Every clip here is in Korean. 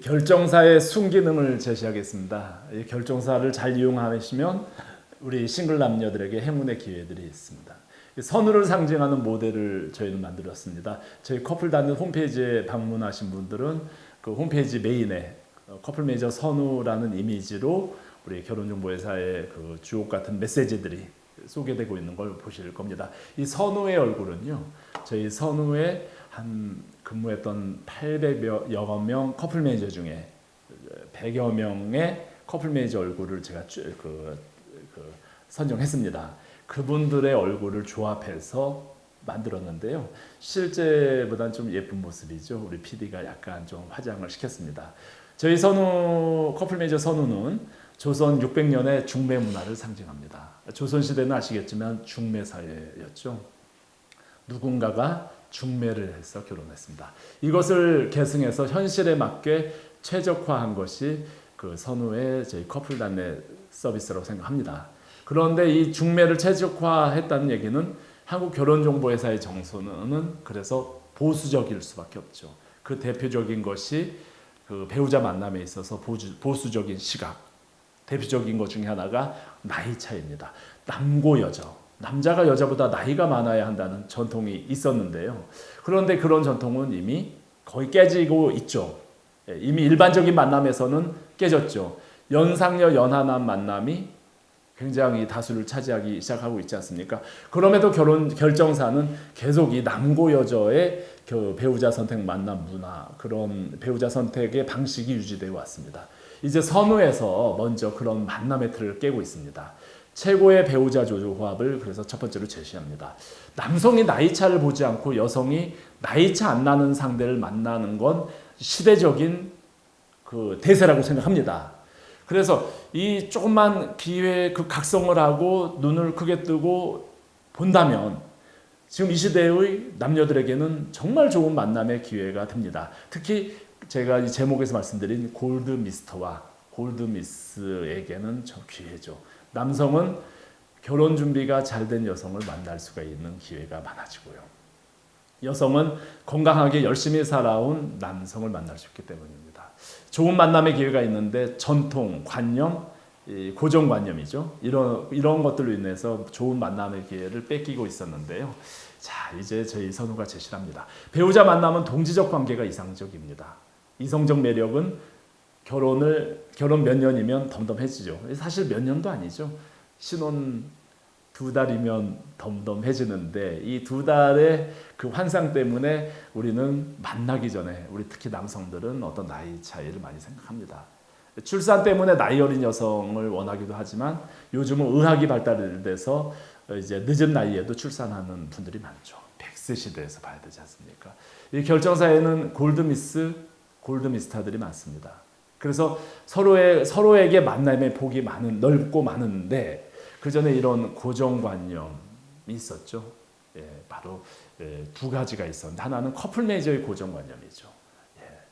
결정사의 순기능을 제시하겠습니다. 이 결정사를 잘 이용하시면 우리 싱글 남녀들에게 행운의 기회들이 있습니다. 선우를 상징하는 모델을 저희는 만들었습니다. 저희 커플 단일 홈페이지에 방문하신 분들은 그 홈페이지 메인에 커플 매니저 선우라는 이미지로 우리 결혼정보회사의 그 주옥 같은 메시지들이 소개되고 있는 걸 보실 겁니다. 이 선우의 얼굴은요, 저희 선우의 한 근무했던 800여 명 커플 매니저 중에 100여 명의 커플 매니저 얼굴을 제가 선정했습니다. 그분들의 얼굴을 조합해서 만들었는데요. 실제보다는 좀 예쁜 모습이죠. 우리 PD가 약간 좀 화장을 시켰습니다. 저희 선우 커플 매니저 선우는 조선 600년의 중매 문화를 상징합니다. 조선시대는 아시겠지만 중매 사회였죠. 누군가가 중매를 해서 결혼했습니다. 이것을 계승해서 현실에 맞게 최적화한 것이 그 선우의 저희 커플 단내 서비스라고 생각합니다. 그런데 이 중매를 최적화했다는 얘기는 한국 결혼정보회사의 정서는 그래서 보수적일 수밖에 없죠. 그 대표적인 것이 그 배우자 만남에 있어서 보수적인 시각, 대표적인 것 중에 하나가 나이 차이입니다. 남고 여저, 남자가 여자보다 나이가 많아야 한다는 전통이 있었는데요. 그런데 그런 전통은 이미 거의 깨지고 있죠. 이미 일반적인 만남에서는 깨졌죠. 연상녀 연하남 만남이 굉장히 다수를 차지하기 시작하고 있지 않습니까? 그럼에도 결혼 결정사는 계속 이 남고 여저의 그 배우자 선택 만남 문화, 그런 배우자 선택의 방식이 유지되어 왔습니다. 이제 선우에서 먼저 그런 만남의 틀을 깨고 있습니다. 최고의 배우자 조합을 그래서 첫 번째로 제시합니다. 남성이 나이차를 보지 않고 여성이 나이차 안 나는 상대를 만나는 건 시대적인 그 대세라고 생각합니다. 그래서 이 조금만 기회에 그 각성을 하고 눈을 크게 뜨고 본다면 지금 이 시대의 남녀들에게는 정말 좋은 만남의 기회가 됩니다. 특히 제가 이 제목에서 말씀드린 골드미스터와 골드미스에게는 저 기회죠. 남성은 결혼 준비가 잘 된 여성을 만날 수가 있는 기회가 많아지고요. 여성은 건강하게 열심히 살아온 남성을 만날 수 있기 때문입니다. 좋은 만남의 기회가 있는데 전통, 관념, 고정관념이죠. 이런 것들로 인해서 좋은 만남의 기회를 뺏기고 있었는데요. 자, 이제 저희 선우가 제시합니다. 배우자 만남은 동지적 관계가 이상적입니다. 이성적 매력은 결혼 몇 년이면 덤덤해지죠. 사실 몇 년도 아니죠. 신혼 2달이면 덤덤해지는데 이 2달의 그 환상 때문에 우리는 만나기 전에 우리 특히 남성들은 어떤 나이 차이를 많이 생각합니다. 출산 때문에 나이 어린 여성을 원하기도 하지만 요즘은 의학이 발달돼서 이제 늦은 나이에도 출산하는 분들이 많죠. 100세 시대에서 봐야 되지 않습니까? 이 결정사에는 골드미스터들이 많습니다. 그래서 서로에게 만남의 폭이 넓고 많은데 그 전에 이런 고정관념이 있었죠. 바로 두 가지가 있었는데 하나는 커플 매니저의 고정관념이죠.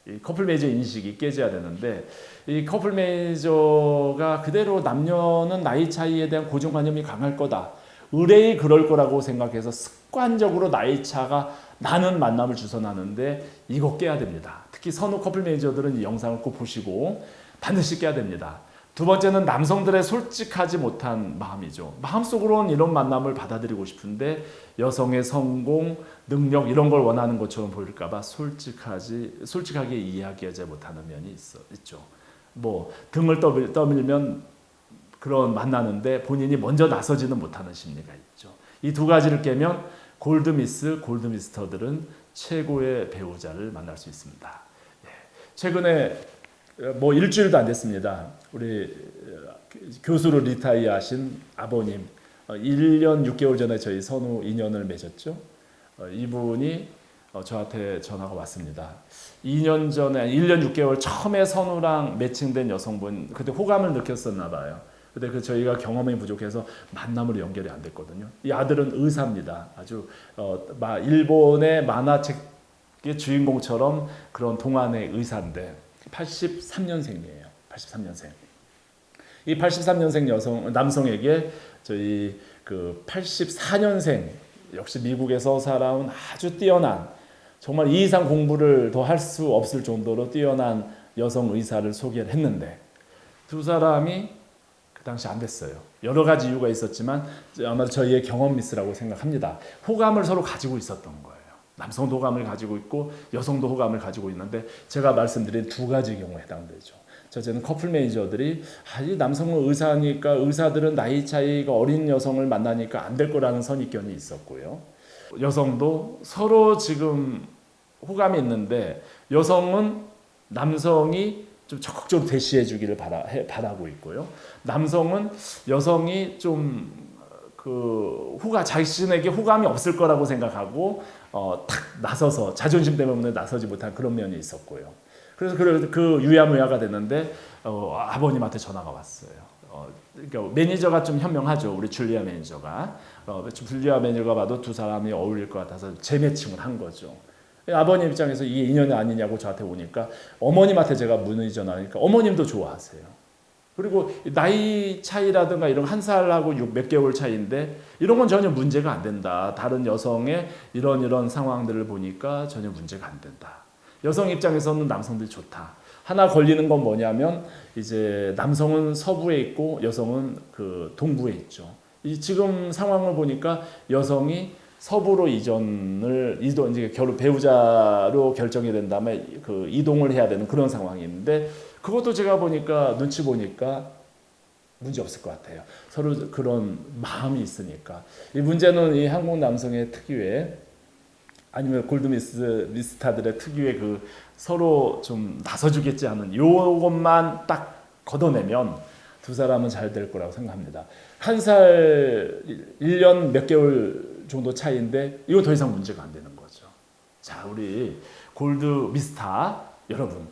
이 커플 매니저 인식이 깨져야 되는데 이 커플 매니저가 그대로 남녀는 나이 차이에 대한 고정관념이 강할 거다. 의뢰이 그럴 거라고 생각해서 습관적으로 나이 차가 나는 만남을 주선하는데 이거 깨야 됩니다. 특히 선호 커플 매니저들은 이 영상을 꼭 보시고 반드시 깨야 됩니다. 두 번째는 남성들의 솔직하지 못한 마음이죠. 마음속으로는 이런 만남을 받아들이고 싶은데 여성의 성공, 능력 이런 걸 원하는 것처럼 보일까 봐 솔직하게 이야기하지 못하는 면이 있죠. 뭐 등을 떠밀면 그런 만나는데 본인이 먼저 나서지는 못하는 심리가 있죠. 이 두 가지를 깨면 골드미스터들은 최고의 배우자를 만날 수 있습니다. 최근에 뭐 일주일도 안 됐습니다. 우리 교수로 리타이어 하신 아버님 1년 6개월 전에 저희 선우 인연을 맺었죠. 이분이 저한테 전화가 왔습니다. 2년 전에 1년 6개월 처음에 선우랑 매칭된 여성분 그때 호감을 느꼈었나 봐요. 근데 저희가 경험이 부족해서 만남으로 연결이 안 됐거든요. 이 아들은 의사입니다. 아주 일본의 만화책의 주인공처럼 그런 동안의 의사인데 83년생이에요. 83년생. 이 83년생 남성에게 저희 그 84년생 역시 미국에서 살아온 아주 뛰어난 정말 이 이상 공부를 더 할 수 없을 정도로 뛰어난 여성 의사를 소개를 했는데 두 사람이 그 당시 안 됐어요. 여러 가지 이유가 있었지만 아마도 저희의 경험 미스라고 생각합니다. 호감을 서로 가지고 있었던 거예요. 남성도 호감을 가지고 있고 여성도 호감을 가지고 있는데 제가 말씀드린 두 가지 경우에 해당되죠. 첫째는 커플 매니저들이 이 남성은 의사니까 의사들은 나이 차이가 어린 여성을 만나니까 안 될 거라는 선입견이 있었고요. 여성도 서로 지금 호감이 있는데 여성은 남성이 좀 적극적으로 대시해 주기를 바라고 있고요. 남성은 여성이 좀 자신에게 호감이 없을 거라고 생각하고 탁 나서서 자존심 때문에 나서지 못한 그런 면이 있었고요. 그래서 그 유야무야가 됐는데 아버님한테 전화가 왔어요. 그러니까 매니저가 좀 현명하죠. 우리 줄리아 매니저가. 줄리아 매니저가 봐도 두 사람이 어울릴 것 같아서 재매칭을 한 거죠. 아버님 입장에서 이게 인연이 아니냐고 저한테 오니까 어머님한테 제가 문의 전화하니까 어머님도 좋아하세요. 그리고 나이 차이라든가 이런 한 살하고 몇 개월 차이인데 이런 건 전혀 문제가 안 된다. 다른 여성의 이런 상황들을 보니까 전혀 문제가 안 된다. 여성 입장에서는 남성들이 좋다. 하나 걸리는 건 뭐냐면 이제 남성은 서부에 있고 여성은 그 동부에 있죠. 지금 상황을 보니까 여성이 서부로 이제 결혼 배우자로 결정이 된 다음에 그 이동을 해야 되는 그런 상황인데 그것도 제가 보니까 눈치 보니까 문제 없을 것 같아요. 서로 그런 마음이 있으니까. 이 문제는 이 한국 남성의 특유의 아니면 골드미스타들의 특유의 그 서로 좀 나서주겠지 않은 요것만 딱 걷어내면 두 사람은 잘 될 거라고 생각합니다. 한 살 1년 몇 개월 정도 차이인데 이거 더 이상 문제가 안 되는 거죠. 자, 우리 골드미스타 여러분,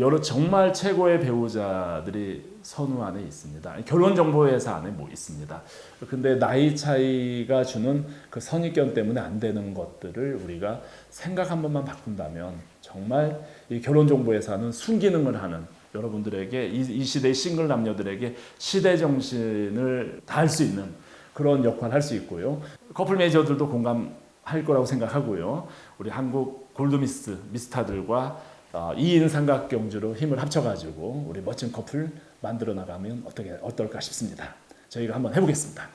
여러 정말 최고의 배우자들이 선우 안에 있습니다. 결혼정보회사 안에 있습니다. 근데 나이 차이가 주는 그 선입견 때문에 안 되는 것들을 우리가 생각 한 번만 바꾼다면 정말 이 결혼정보회사는 순기능을 하는 여러분들에게 이 시대의 싱글 남녀들에게 시대 정신을 다할 수 있는 그런 역할을 할 수 있고요. 커플 매니저들도 공감할 거라고 생각하고요. 우리 한국 미스타들과 2인 삼각경주로 힘을 합쳐가지고 우리 멋진 커플 만들어 나가면 어떨까 싶습니다. 저희가 한번 해보겠습니다.